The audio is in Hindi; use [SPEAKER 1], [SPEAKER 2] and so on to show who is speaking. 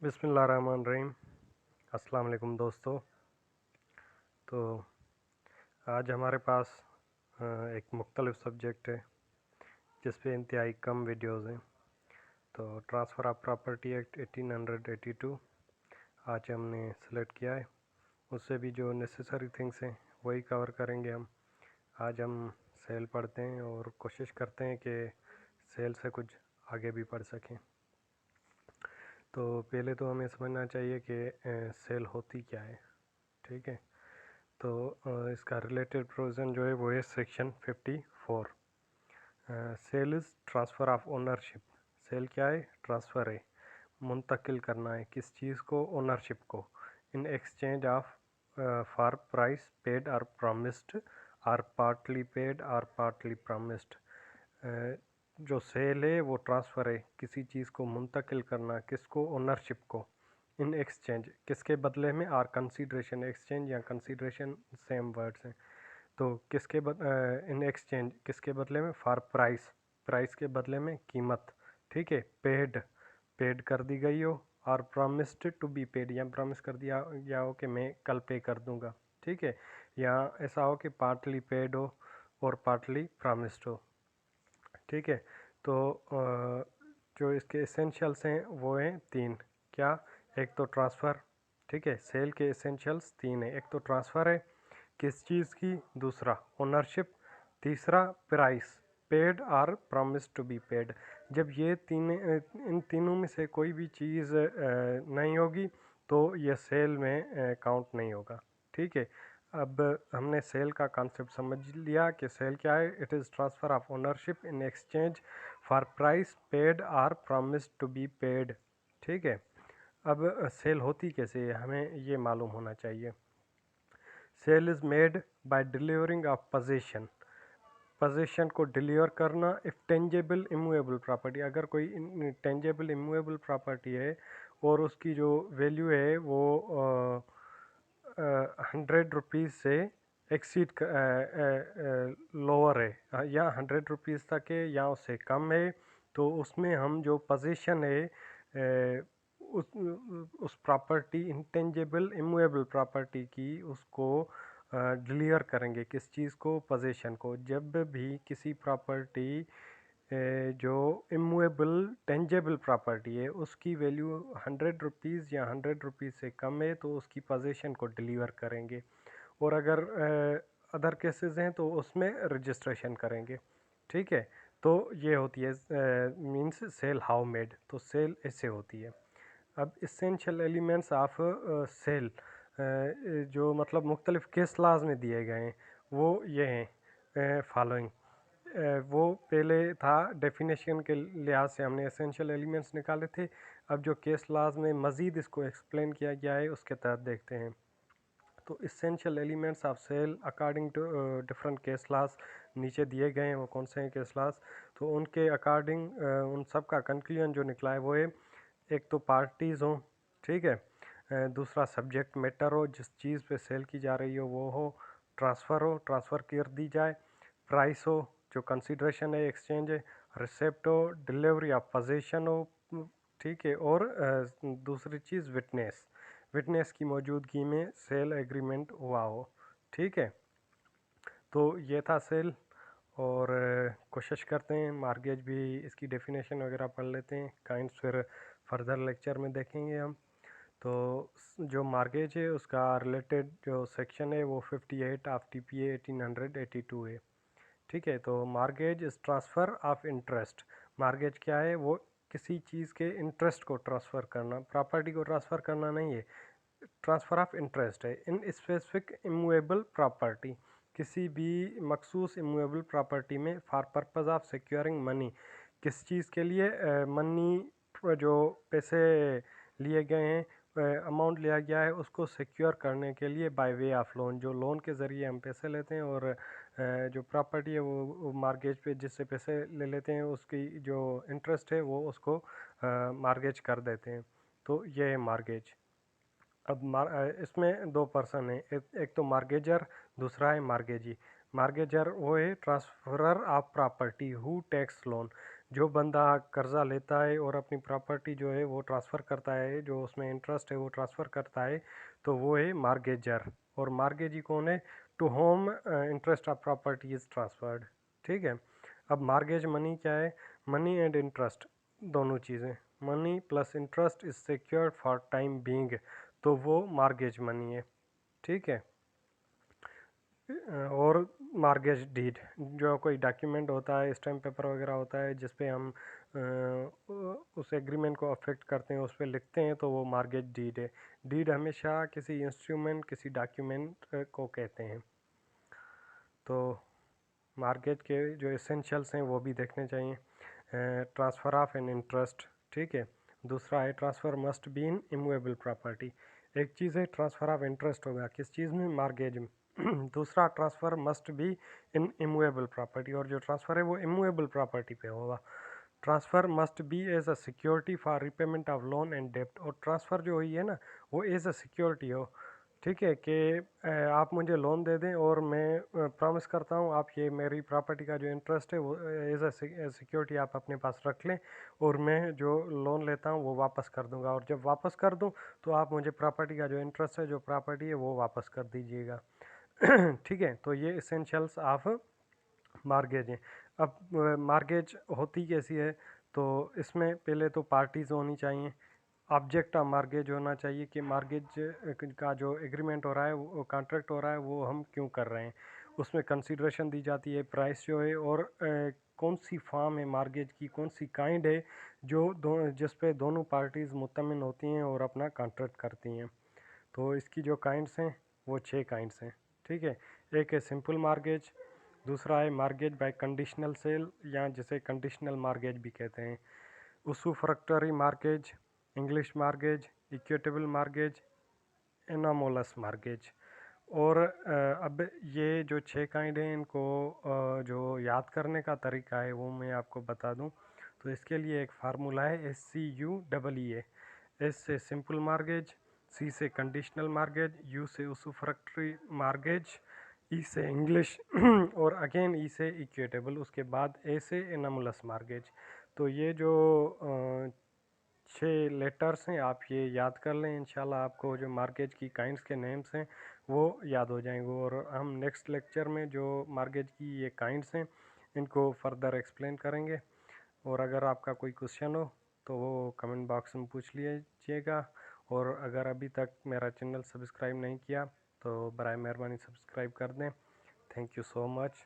[SPEAKER 1] बिस्मिल्लाहिर्रहमानिर्रहीम। अस्सलाम वालेकुम दोस्तों। तो आज हमारे पास एक मुख्तलिफ सब्जेक्ट है जिस पे इंतहाई कम वीडियोज़ हैं। तो ट्रांसफ़र ऑफ प्रॉपर्टी एक्ट 1882 आज हमने सेलेक्ट किया है। उससे भी जो नेसेसरी थिंग्स हैं वही कवर करेंगे हम। आज हम सेल पढ़ते हैं और कोशिश करते हैं कि सेल से कुछ आगे भी पढ़ सकें। तो पहले तो हमें समझना चाहिए कि सेल होती क्या है। ठीक है, तो इसका रिलेटेड प्रोविज़न जो है वो है section 54। Sale is transfer of ownership. Sale क्या है? ट्रांसफ़र है, मुंतकिल करना है किस चीज़ को? ओनरशिप को। In exchange of for price paid और प्रॉमिस्ड और पार्टली पेड और पार्टली प्रॉमिस्ड। जो सेल है वो ट्रांसफ़र है, किसी चीज़ को मुंतकिल करना, किसको? ओनरशिप को। इन एक्सचेंज किसके बदले में? और कंसीडरेशन। एक्सचेंज या कंसीडरेशन सेम वर्ड्स हैं। तो इन एक्सचेंज किसके बदले में? फॉर प्राइस, प्राइस के बदले में कीमत। ठीक है, पेड कर दी गई हो, और प्रॉमिस्ड टू बी पेड, या प्रॉमिस कर दिया गया हो कि मैं कल पे कर दूंगा। ठीक है, या ऐसा हो कि पार्टली पेड हो और पार्टली प्रॉमिस्ड हो। ठीक है, तो जो इसके एसेंशियल्स हैं वो हैं तीन। क्या? एक तो ट्रांसफ़र। ठीक है, सेल के एसेंशियल्स तीन है। एक तो ट्रांसफ़र है किस चीज़ की, दूसरा ओनरशिप, तीसरा प्राइस पेड और प्रॉमिस टू बी पेड। जब ये इन तीनों में से कोई भी चीज़ नहीं होगी तो ये सेल में काउंट नहीं होगा। ठीक है, अब हमने सेल का कॉन्सेप्ट समझ लिया कि सेल क्या है। It is transfer of ownership in exchange for price paid और प्रॉमिस टू बी पेड। ठीक है, अब सेल होती कैसे है हमें ये मालूम होना चाहिए। Sale is made by delivering of position. Position को डिलीवर करना। इफ़ टेंजेबल इमूवेबल प्रॉपर्टी, अगर कोई टेंजेबल इमूवेबल प्रॉपर्टी है और उसकी जो वैल्यू है वो 100 रुपीज़ से एक्सीड लोअर है, या 100 रुपीज़ तक है या उससे कम है, तो उसमें हम जो पोजीशन है उस प्रॉपर्टी, इंटेंजेबल इमूवेबल प्रॉपर्टी की, उसको डिलीवर करेंगे। किस चीज़ को? पोजीशन को। जब भी किसी प्रॉपर्टी जो इमूवेबल टेंजेबल प्रॉपर्टी है उसकी वैल्यू 100 रुपीज़ या 100 रुपीज़ से कम है तो उसकी पोजीशन को डिलीवर करेंगे। और अगर अदर केसेस हैं तो उसमें रजिस्ट्रेशन करेंगे। ठीक है, तो ये होती है मींस सेल हाउ मेड। तो सेल ऐसे होती है। अब इसेंशियल एलिमेंट्स ऑफ सेल जो मतलब मुख्तलिफ़ केस लाज में दिए गए हैं वो ये हैं फॉलोइंग। वो पहले था डेफिनेशन के लिहाज से हमने एसेंशियल एलिमेंट्स निकाले थे। अब जो केस लाज में मज़ीद इसको एक्सप्लेन किया गया है उसके तहत देखते हैं। तो essential elements of sale according to different case laws नीचे दिए गए हैं। वो कौन से हैं केस लाज? तो उनके अकॉर्डिंग उन सब का कंक्लूजन जो निकला है वो है, एक तो पार्टीज़ हों। ठीक है, दूसरा सब्जेक्ट मैटर हो, जिस चीज़ पे सेल की जा रही हो वो हो। ट्रांसफ़र हो, ट्रांसफ़र कर दी जाए। प्राइस हो, जो कंसीडरेशन है, एक्सचेंज है। रिसेप्ट हो, डिलीवरी ऑफ पोजीशन हो। ठीक है, और दूसरी चीज़ विटनेस, विटनेस की मौजूदगी में सेल एग्रीमेंट हुआ हो। ठीक है, तो ये था सेल। और कोशिश करते हैं मार्गेज भी इसकी डेफिनेशन वगैरह पढ़ लेते हैं। काइंड्स फिर फर्दर लेक्चर में देखेंगे हम। तो जो मार्गेज है उसका रिलेटेड जो सेक्शन है वो 58 ऑफ TPA 1882 है। ठीक है, तो mortgage is transfer of interest. Mortgage क्या है? वो किसी चीज़ के इंटरेस्ट को ट्रांसफ़र करना, प्रॉपर्टी को ट्रांसफ़र करना नहीं है। ट्रांसफ़र ऑफ इंटरेस्ट है इन स्पेसिफिक इमूवेबल प्रॉपर्टी, किसी भी मखसूस इमूवेबल प्रॉपर्टी में for purpose of securing money. किस चीज़ के लिए? मनी, जो पैसे लिए गए हैं, अमाउंट लिया गया है उसको सिक्योर करने के लिए बाय वे ऑफ लोन। जो लोन के ज़रिए हम पैसे लेते हैं और जो प्रॉपर्टी है वो मार्गेज पे जिससे पैसे ले लेते हैं उसकी जो इंटरेस्ट है वो उसको मार्गेज कर देते हैं। तो ये है मार्गेज। अब इसमें दो पर्सन हैं, एक तो मार्गेजर, दूसरा है मार्गेजी। मार्गेजर वो है transferor of property who takes loan, जो बंदा कर्ज़ा लेता है और अपनी प्रॉपर्टी जो है वो ट्रांसफ़र करता है, जो उसमें इंटरेस्ट है वो ट्रांसफ़र करता है, तो वो है मार्गेजर। और मार्गेजी कौन है? To whom interest of property is transferred. ठीक है। अब मार्गेज मनी क्या है? मनी एंड इंटरेस्ट दोनों चीज़ें, money plus interest is secured for time being, तो वो मार्गेज मनी है। ठीक है। और मार्गेज डीड, जो कोई डॉक्यूमेंट होता है, स्टैम्प पेपर वगैरह होता है जिस पे हम उस एग्रीमेंट को अफेक्ट करते हैं, उस पर लिखते हैं, तो वो मार्गेज डीड है। डीड हमेशा किसी इंस्ट्रूमेंट, किसी डॉक्यूमेंट को कहते हैं। तो मार्गेज के जो एसेंशियल्स हैं वो भी देखने चाहिए। ट्रांसफ़र ऑफ एन इंटरेस्ट, ठीक है। दूसरा है transfer must be in immovable property. एक चीज़ है ट्रांसफ़र ऑफ इंटरेस्ट होगा किस चीज़ में? मार्गेज में। दूसरा transfer must be in immovable property, और जो ट्रांसफ़र है वो इमूवेबल प्रॉपर्टी पे होगा। Transfer must be as a security for repayment of loan and डेप्ट, और ट्रांसफ़र जो हुई है ना वो एज अ सिक्योरिटी हो। ठीक है कि आप मुझे लोन दे दें और मैं प्रॉमिस करता हूँ आप ये मेरी प्रॉपर्टी का जो इंटरेस्ट है वो एज अ सिक्योरिटी आप अपने पास रख लें, और मैं जो लोन लेता हूँ वो वापस कर दूँगा, और जब वापस कर दूँ तो आप मुझे प्रॉपर्टी का जो इंटरेस्ट है, जो प्रॉपर्टी है, वो वापस कर दीजिएगा। ठीक है। तो ये इसेंशियल्स ऑफ मार्गेज हैं। अब मार्गेज होती कैसी है? तो इसमें पहले तो पार्टीज़ होनी चाहिए। ऑब्जेक्ट ऑफ मार्गेज होना चाहिए कि मार्गेज का जो एग्रीमेंट हो रहा है, वो कॉन्ट्रैक्ट हो रहा है, वो हम क्यों कर रहे हैं। उसमें कंसीडरेशन दी जाती है, प्राइस जो है, और कौन सी फॉर्म है मार्गेज की, कौन सी काइंड है जो जिस पे दोनों पार्टीज़ मुत्तमिन होती हैं और अपना कॉन्ट्रैक्ट करती हैं। तो इसकी जो काइंड्स हैं वो 6 काइंड्स हैं। ठीक है। एक है सिंपल मार्गेज, दूसरा है मार्गेज बाय कंडीशनल सेल, या जिसे कंडीशनल मार्गेज भी कहते हैं, usufructory mortgage, English mortgage, equitable mortgage, anomalous mortgage. और अब ये जो 6 काइंड हैं इनको जो याद करने का तरीका है वो मैं आपको बता दूं। तो इसके लिए एक फार्मूला है SCUEE। एस से सिंपल मार्गेज, सी से कंडीशनल मार्गेज, यू से usufructory मार्गेज, ई से इंग्लिश और अगेन ई से इक्विटेबल, उसके बाद ए से एनामुलस मार्गेज। तो ये जो 6 लेटर्स हैं आप ये याद कर लें, इंशाल्लाह आपको जो मार्गेज की काइंड्स के नेम्स हैं वो याद हो जाएंगे। और हम नेक्स्ट लेक्चर में जो मार्गेज की ये काइंड्स हैं इनको फर्दर एक्सप्लेन करेंगे। और अगर आपका कोई क्वेश्चन हो तो वो कमेंट बॉक्स में पूछ लीजिएगा। और अगर अभी तक मेरा चैनल सब्सक्राइब नहीं किया तो बराए मेहरबानी सब्सक्राइब कर दें। Thank you so much.